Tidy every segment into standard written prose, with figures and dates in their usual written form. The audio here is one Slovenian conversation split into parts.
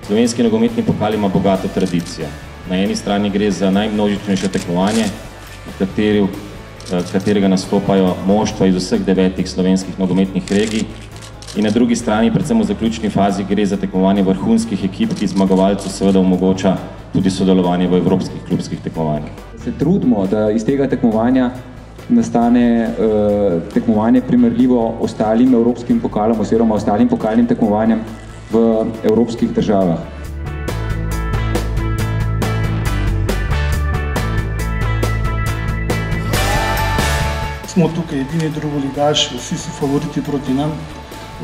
Slovenski nogometni pokal ima bogato tradicijo. Na eni strani gre za najmnožičnejše tekmovanje, v katerega nastopajo moštva iz vseh 9 slovenskih nogometnih regij, in na drugi strani, predvsem v zaključni fazi, gre za tekmovanje vrhunskih ekip, ki zmagovalcu seveda omogoča tudi sodelovanje v evropskih klubskih tekmovanjih. Se trudimo, da iz tega tekmovanja nastane tekmovanje primerljivo ostalim evropskim pokalom oziroma ostalim pokalnim tekmovanjem v evropskih državah. Smo tukaj edini drugoligaš, vsi so favoriti proti nam,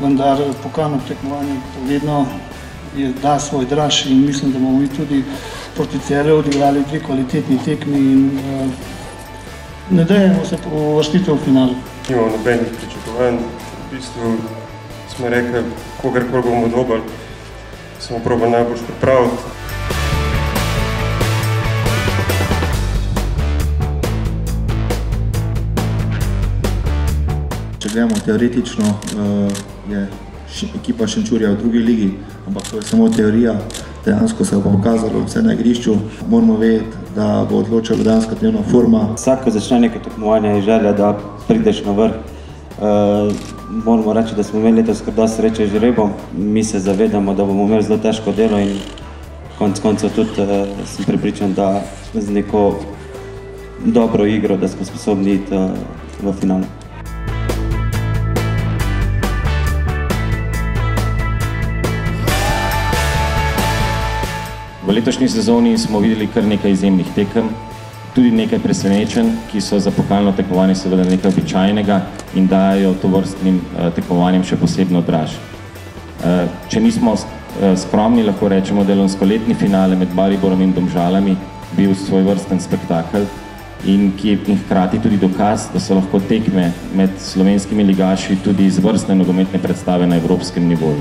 vendar pokalno tekmovanje vedno da svoj draž in mislim, da bomo mi tudi proti Celju odigrali 2 kvalitetni tekmi in nadejamo se uvrstitev v finalu. Nimamo nobenih pričakovanj, v bistvu smo rekli, kogarkoli bomo dobili, smo probali najbolj pripraviti. Če gledamo teoretično, je ekipa Šenčurja v drugi ligi, ampak to je samo teorija. Dejansko se bo pokazalo vse na igrišču. Moramo vedeti, da bo odločila dejansko dnevna forma. Vsako začne neko tekmovanje je želja, da prideš na vrh. Moramo reči, da smo imeli letos kar dosti sreče z žrebom. Mi se zavedamo, da bomo imeli zelo težko delo in konec koncev tudi sem prepričan, da z neko dobro igro, da smo sposobni iti v finalu. V letošnji sezoni smo videli kar nekaj izjemnih tekem, tudi nekaj presenečenj, ki so za pokalno tekmovanje seveda nekaj običajnega in dajo tovrstnim tekmovanjem še posebno draž. Če nismo skromni, lahko rečemo, da je lanskoletni finale med Mariborom in Domžalami bil svojevrsten spektakel in hkrati tudi dokaz, da so lahko tekme med slovenskimi ligaši tudi izvrstne nogometne predstave na evropskem nivoju.